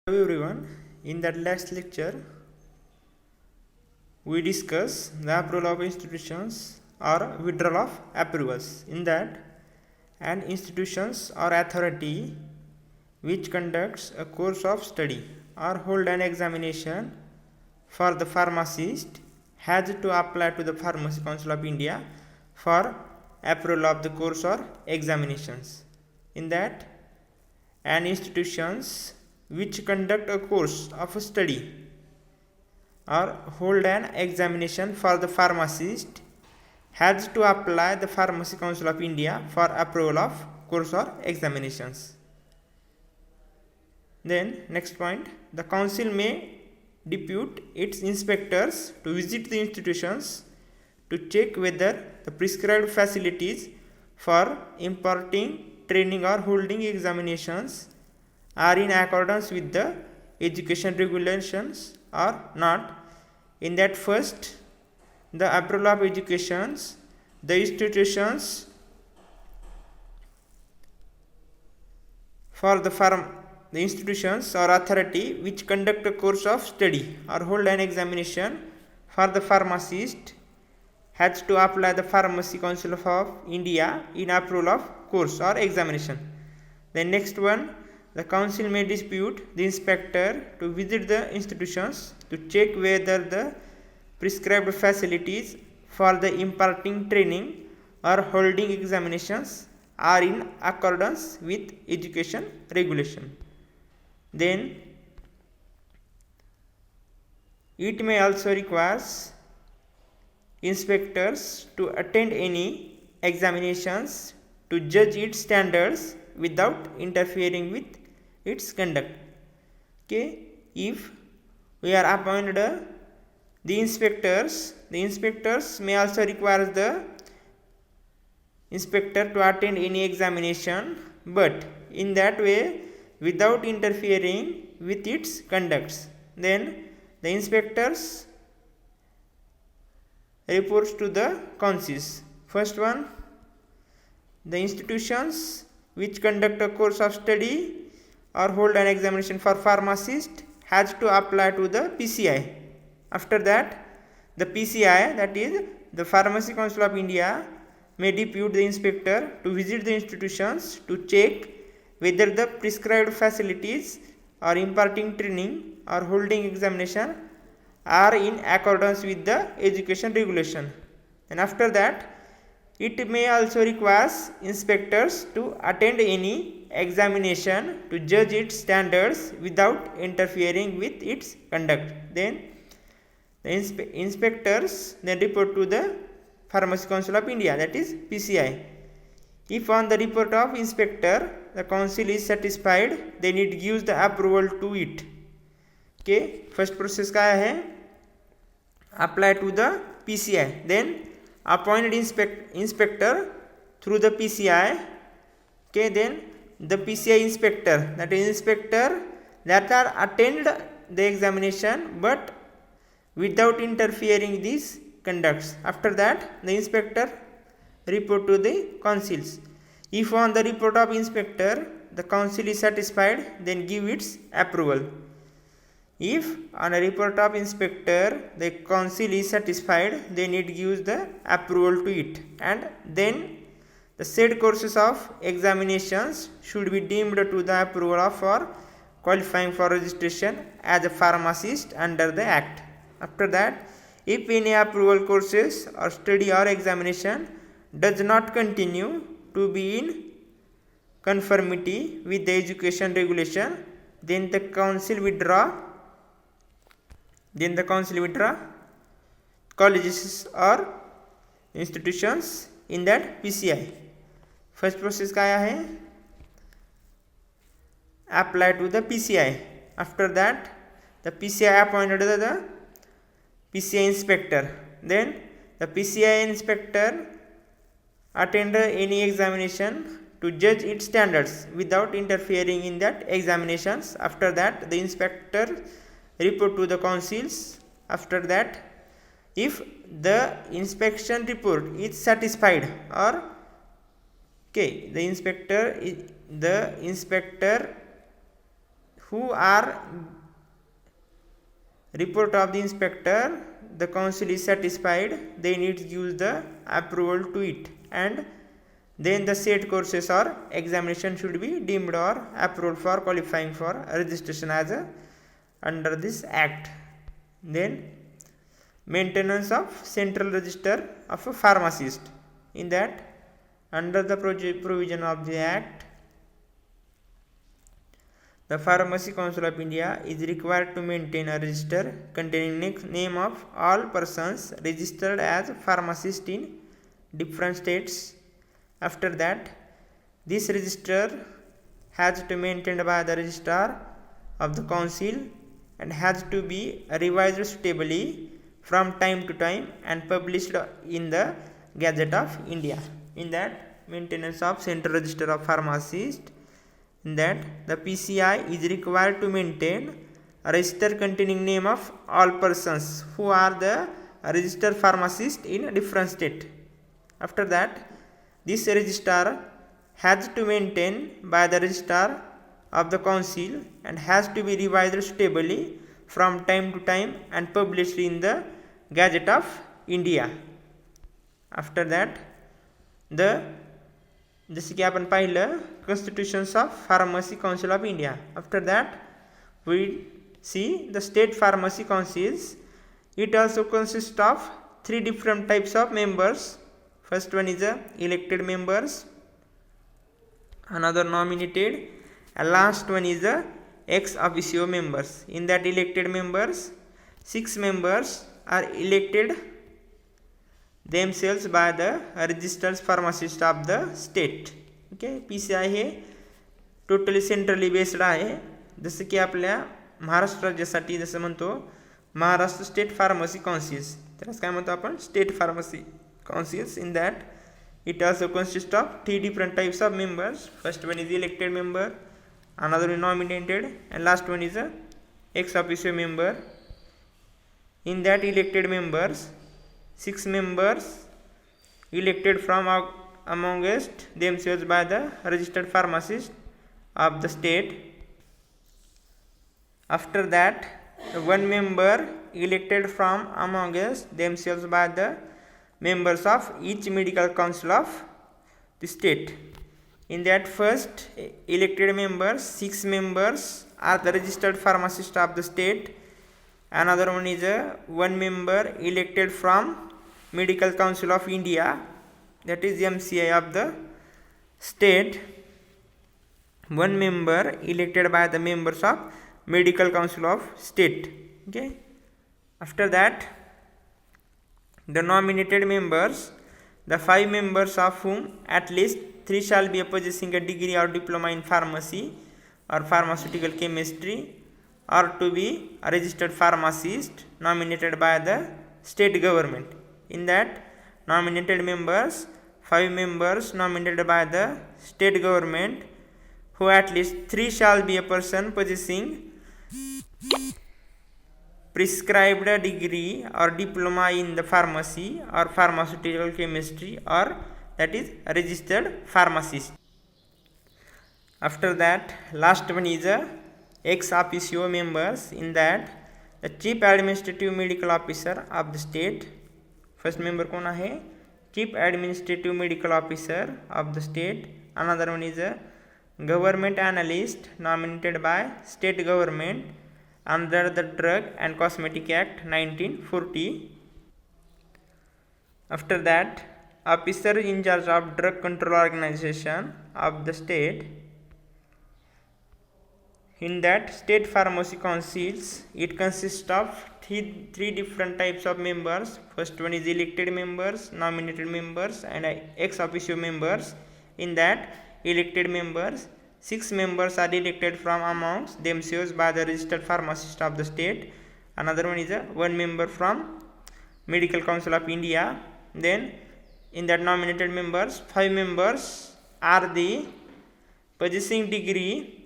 Hello everyone. In that last lecture, we discuss the approval of institutions or withdrawal of approvals. In that, an institutions or authority which conducts a course of study or hold an examination for the pharmacist has to apply to the Pharmacy Council of India for approval of the course or examinations. In that, an institutions which conduct a course of study or hold an examination for the pharmacist has to apply the Pharmacy Council of India for approval of course or examinations. Then next point, the council may depute its inspectors to visit the institutions to check whether the prescribed facilities for imparting training or holding examinations are in accordance with the education regulations or not. In that first, the approval of educations, the institutions for the institutions or authority which conduct a course of study or hold an examination for the pharmacist has to apply the Pharmacy Council of India in approval of course or examination. The next one, the council may dispute the inspector to visit the institutions to check whether the prescribed facilities for the imparting training or holding examinations are in accordance with education regulation. Then it may also require inspectors to attend any examinations to judge its standards without interfering with its conduct. Okay, if we are appointed the inspectors may also require the inspector to attend any examination, but in that way without interfering with its conducts. Then the inspectors reports to the councils. First one, the institutions which conduct a course of study or hold an examination for pharmacist has to apply to the PCI. After that, the PCI, that is the Pharmacy Council of India, may depute the inspector to visit the institutions to check whether the prescribed facilities or imparting training or holding examination are in accordance with the education regulation. And after that, it may also require inspectors to attend any examination to judge its standards without interfering with its conduct. Then the inspectors then report to the Pharmacy Council of India, that is PCI. If on the report of inspector the council is satisfied, then it gives the approval to it. Okay, first process क्या है? Apply to the PCI. Then appointed inspector through the PCI. Okay, then the PCI inspector, that is inspector that are attend the examination but without interfering these conducts. After that, the inspector report to the councils. If on the report of inspector the council is satisfied, then give its approval. If on a report of inspector the council is satisfied, then it gives the approval to it, and then the said courses of examinations should be deemed to the approval of for qualifying for registration as a pharmacist under the act. After that, if any approval courses or study or examination does not continue to be in conformity with the education regulation, then the council withdraw colleges or institutions in that PCI. First process क्या है? Apply to the PCI. After that, the PCI appointed the PCI inspector. Then the PCI inspector attend any examination to judge its standards without interfering in that examinations. After that, the inspector report to the councils. After that, if the inspection report is satisfied or okay, the inspector who are report of the inspector, the council is satisfied, they need to give the approval to it, and then the said courses or examination should be deemed or approved for qualifying for registration as a under this act. Then maintenance of central register of a pharmacist. In that, under the provision of the act, the Pharmacy Council of India is required to maintain a register containing name of all persons registered as pharmacists in different states. After that, this register has to be maintained by the registrar of the council and has to be revised suitably from time to time and published in the Gazette of India. In that, maintenance of central register of pharmacists, in that the PCI is required to maintain a register containing name of all persons who are the registered pharmacists in a different state. After that, this register has to maintain by the registrar of the council and has to be revised suitably from time to time and published in the Gazette of India. After that, जसे की आपण पाहिलं constitutions of pharmacy council of India. After that we see the state pharmacy councils. It also consist of 3 different types of members. First one is elected members, another nominated, and last one is ex officio members. In that elected members, 6 members are elected themselves by the registered pharmacist of the state. Okay, PCI हे totally centrally based आहे. जसं की आपल्या महाराष्ट्र राज्यासाठी जसं म्हणतो Maharashtra state pharmacy councils, त्यालाच काय म्हणतो आपण state pharmacy councils. In that it also consist of 3 different types of members. First one is elected member, another is nominated, and last one is ex officio member. In that elected members, 6 members elected from amongst themselves by the registered pharmacist of the state. After that, 1 member elected from amongst themselves by the members of each medical council of the state. In that first elected members, 6 members are the registered pharmacist of the state. Another one is 1 member elected from Medical Council of India, that is MCI of the state. 1 member elected by the members of Medical Council of State. Okay. After that, the nominated members, the 5 members of whom at least 3 shall be possessing a degree or diploma in pharmacy or pharmaceutical chemistry, or to be a registered pharmacist nominated by the state government. In that nominated members, 5 members nominated by the state government, who at least 3 shall be a person possessing prescribed a degree or diploma in the pharmacy or pharmaceutical chemistry, or that is a registered pharmacist. After that, last one is ex officio members. In that the chief administrative medical officer of the state. First member कोण आहे? Chief administrative medical officer of the state. Another one is a government analyst nominated by state government under the Drug and Cosmetic Act 1940. After that, officer in charge of drug control organization of the state. In that state pharmacy councils, it consists of 3 different types of members. First one is elected members, nominated members, and ex officio members. In that elected members, 6 members are elected from amongst themselves by the registered pharmacist of the state. Another one is 1 member from Medical Council of India. Then in that nominated members, 5 members are the possessing degree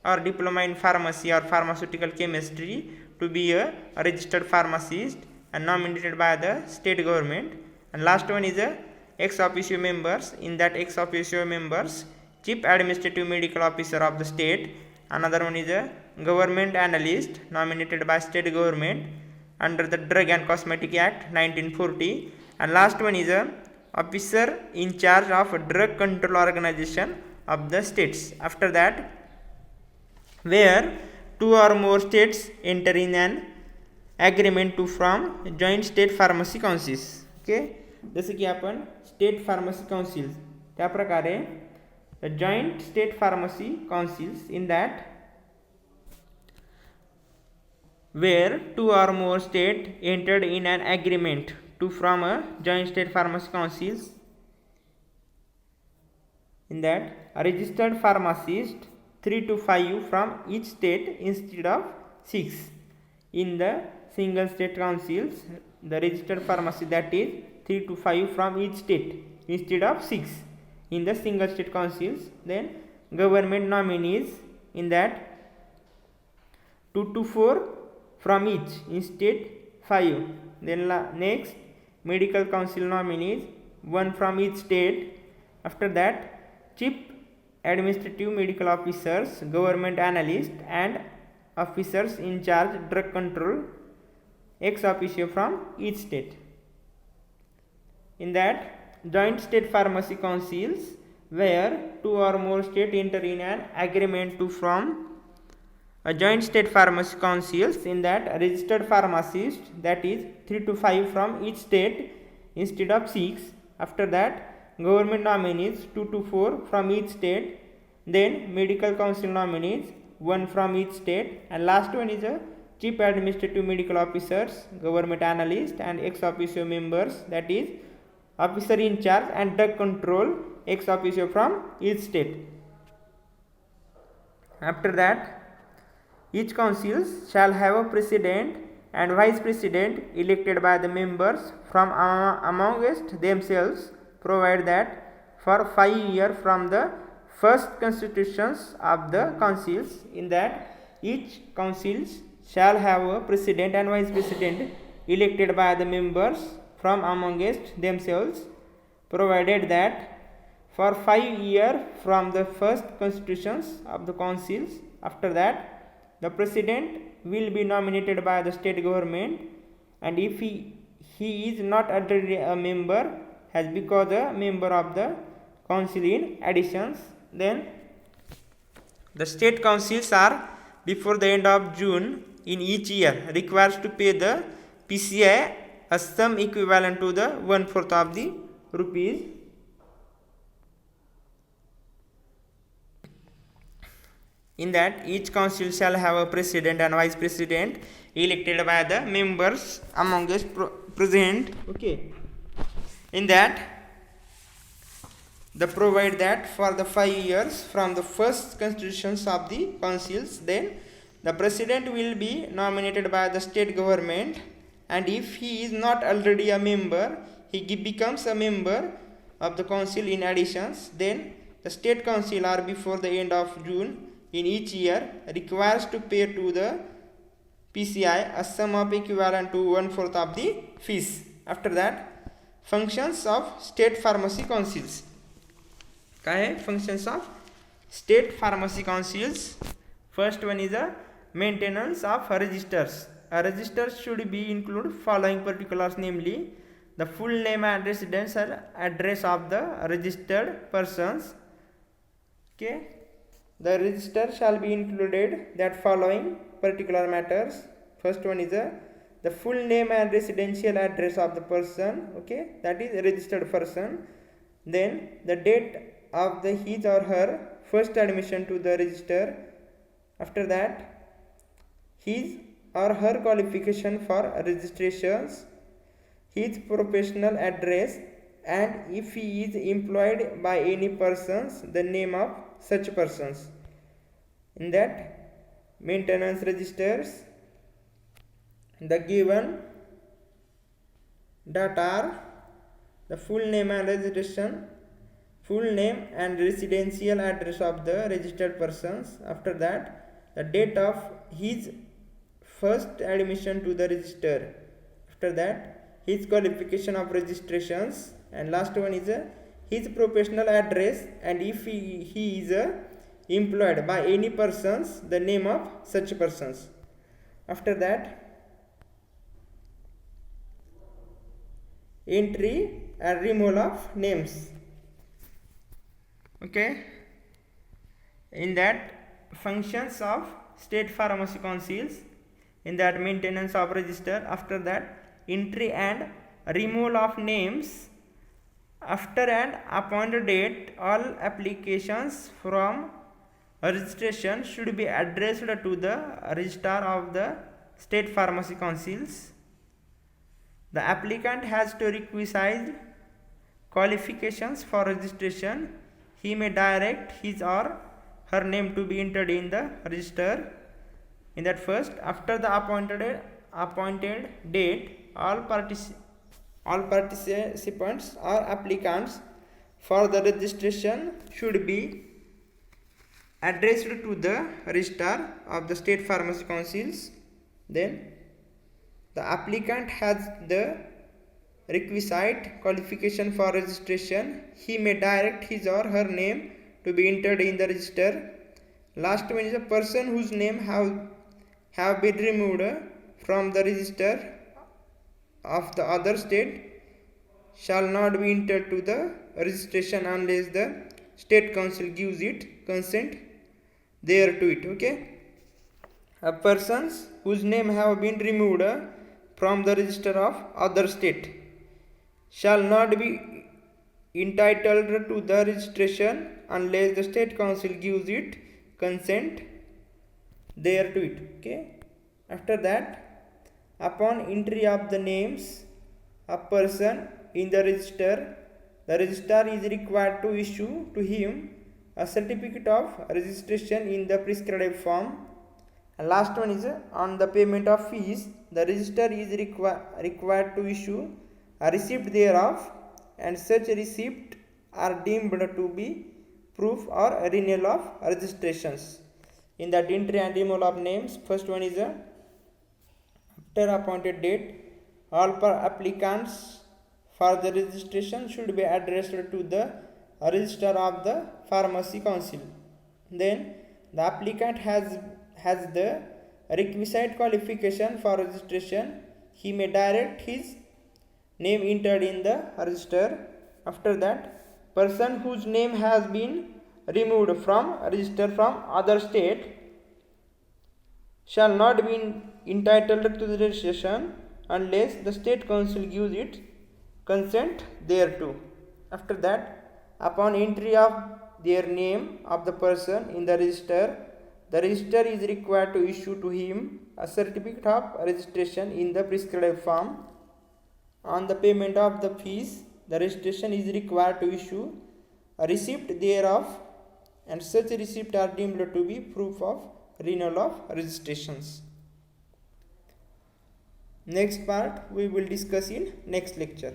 or diploma in pharmacy or pharmaceutical chemistry to be a registered pharmacist and nominated by the state government. And last one is ex officio members. In that ex officio members, chief administrative medical officer of the state. Another one is government analyst nominated by state government under the Drug and Cosmetic Act 1940, and last one is a officer in charge of drug control organization of the states. After that, where two or more states enter in an agreement to form joint state pharmacy councils. Okay, जसं की आपण state pharmacy councils त्या प्रकारे joint state pharmacy councils in that where two or more states entered in an agreement to form a joint state pharmacy councils in that a registered pharmacist 3 to 5 from each state instead of 6 in the single state councils. The registered pharmacy, that is 3 to 5 from each state instead of 6 in the single state councils. Then government nominees in that 2 to 4 from each instead 5. Then next medical council nominees 1 from each state. After that chief administrative medical officers, government analysts and officers in charge drug control ex officio from each state. In that joint state pharmacy councils where two or more states enter in an agreement to form a joint state pharmacy councils in that a registered pharmacist, that is 3 to 5 from each state instead of 6. After that government nominees 2 to 4 from each state. Then medical council nominees 1 from each state, and last one is a chief administrative medical officers, government analyst and ex officio members, that is officer in charge and drug control ex officio from each state. After that each council shall have a president and vice president elected by the members from amongst themselves, provided that for 5 years from the first constitutions of the councils. In that each councils shall have a president and vice president elected by the members from amongst themselves, provided that for 5 years from the first constitutions of the councils. After that the president will be nominated by the state government, and if he is not already a member, has become a member of the council in additions. Then the state councils are before the end of June in each year requires to pay the PCI a sum equivalent to the 1/4 of the rupees. In that each council shall have a president and vice president elected by the members amongst present. Okay, in that they provide that for the 5 years from the first constitutions of the councils, then the president will be nominated by the state government, and if he is not already a member, he becomes a member of the council in additions. Then the state council are before the end of June in each year requires to pay to the PCI a sum of equivalent to 1/4 of the fees. After that functions of state pharmacy councils. काय है functions of state pharmacy councils? First one is a maintenance of registers. A register should be include following particulars, namely the full name and residential address of the registered persons. Okay, the register shall be included that following particular matters. First one is the full name and residential address of the person. Okay, that is a registered person. Then the date of his or her first admission to the register. After that his or her qualification for registrations, his professional address, and if he is employed by any persons, the name of such persons. In that maintenance registers, the given data are the full name and registration, full name and residential address of the registered persons. After that the date of his first admission to the register. After that his qualification of registrations, and last one is his professional address, and if he is employed by any persons the name of such persons. After that, entry and removal of names. Okay, in that functions of state pharmacy councils, in that maintenance of register. After that, entry and removal of names. After an appointed date, all applications from registration should be addressed to the registrar of the state pharmacy councils. The applicant has to requisite qualifications for registration. He may direct his or her name to be entered in the register. In that first, after the appointed date, all participants or applicants for the registration should be addressed to the registrar of the state pharmacy councils. Then the applicant has the requisite qualification for registration. He may direct his or her name to be entered in the register. Last one is a person whose name have been removed from the register of the other state shall not be entered to the registration unless the state council gives it consent thereto it. Okay, a persons whose name have been removed from the register of other state shall not be entitled to the registration unless the state council gives it consent thereto it. Okay, after that, upon entry of the names of person in the registrar is required to issue to him a certificate of registration in the prescribed form. And last one is on the payment of fees, the registrar is required to issue a receipt thereof, and such receipt are deemed to be proof or renewal of registrations. In that entry and removal of names, first one is after appointed date, all applicants for the registration should be addressed to the registrar of the pharmacy council. Then the applicant has the requisite qualification for registration. He may direct his name entered in the register. After that, person whose name has been removed from register from other state shall not be entitled to the registration unless the state council gives it consent thereto. After that, upon entry of their name of the person in the registrar is required to issue to him a certificate of registration in the prescribed form. On the payment of the fees, the registration is required to issue a receipt thereof, and such receipt are deemed to be proof of renewal of registrations. Next part we will discuss in next lecture.